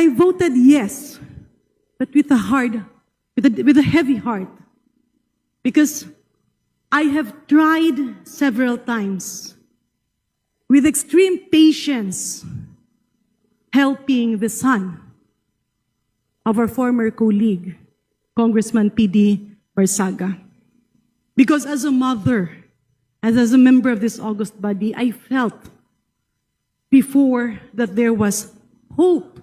I voted yes, but with a heavy heart, because I have tried several times with extreme patience helping the son of our former colleague, Congressman P.D. Barsaga. Because as a mother, as a member of this august body, I felt before that there was hope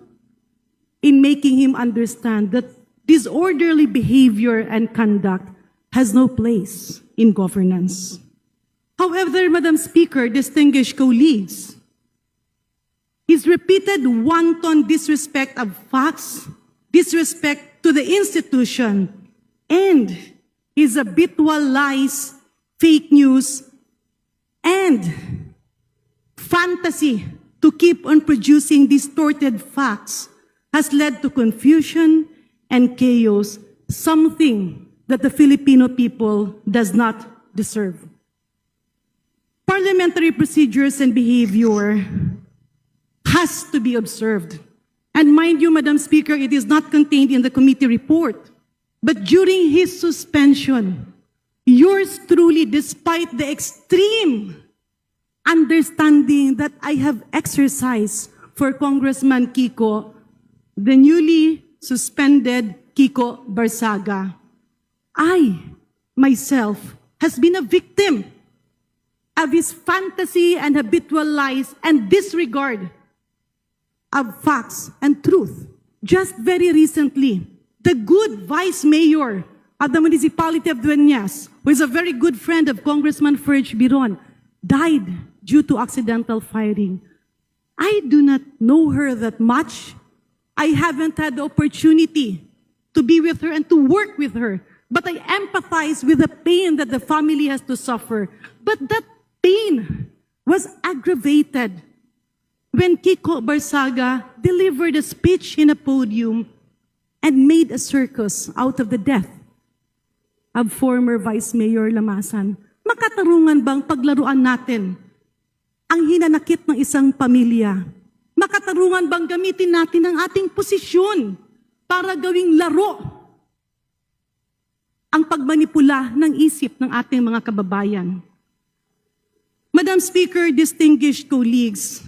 in making him understand that disorderly behavior and conduct has no place in governance. However, Madam Speaker, distinguished colleagues, his repeated wanton disrespect of facts, disrespect to the institution, and his habitual lies, fake news, and fantasy to keep on producing distorted facts has led to confusion and chaos, something that the Filipino people does not deserve. Parliamentary procedures and behavior has to be observed. And mind you, Madam Speaker, it is not contained in the committee report. But during his suspension, yours truly, despite the extreme understanding that I have exercised for Congressman Kiko, the newly suspended Kiko Barsaga, I, myself, has been a victim of his fantasy and habitual lies and disregard of facts and truth. Just very recently, the good vice mayor of the municipality of Dueñas, who is a very good friend of Congressman Ferj Biron, died due to accidental firing. I do not know her that much. I haven't had the opportunity to be with her and to work with her. But I empathize with the pain that the family has to suffer. But that pain was aggravated when Kiko Barsaga delivered a speech in a podium and made a circus out of the death of former Vice Mayor Lamasan. Makatarungan bang paglaruan natin ang hinanakit ng isang pamilya? Makatarungan bang gamitin natin ang ating posisyon para gawing laro ang pagmanipula ng isip ng ating mga kababayan? Madam Speaker, distinguished colleagues,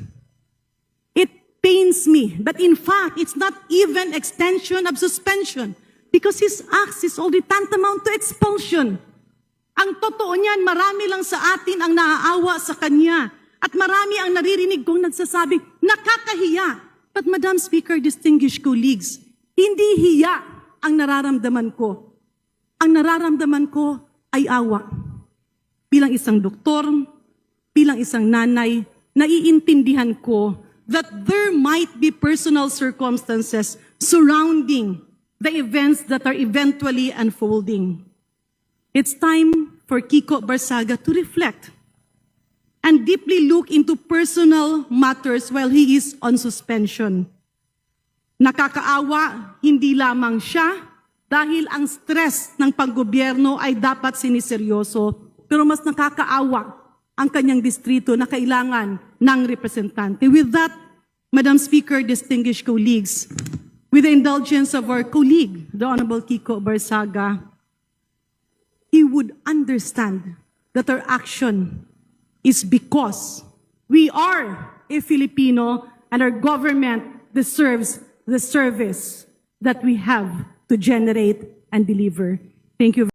it pains me that in fact, it's not even extension of suspension because his acts is already tantamount to expulsion. Ang totoo niyan, marami lang sa atin ang naaawa sa kanya at marami ang naririnig kong nagsasabing, nakakahiya. But Madam Speaker, distinguished colleagues, hindi hiya ang nararamdaman ko. Ang nararamdaman ko ay awa. Bilang isang doktor, bilang isang nanay, naiintindihan ko that there might be personal circumstances surrounding the events that are eventually unfolding. It's time for Kiko Barsaga to reflect and deeply look into personal matters while he is on suspension. Nakakaawa, hindi lamang siya, dahil ang stress ng panggobyerno ay dapat siniseryoso, pero mas nakakaawa ang kanyang distrito na kailangan ng representante. With that, Madam Speaker, distinguished colleagues, with the indulgence of our colleague, the Honorable Kiko Barsaga, he would understand that our action is because we are a Filipino and our government deserves the service that we have to generate and deliver. Thank you.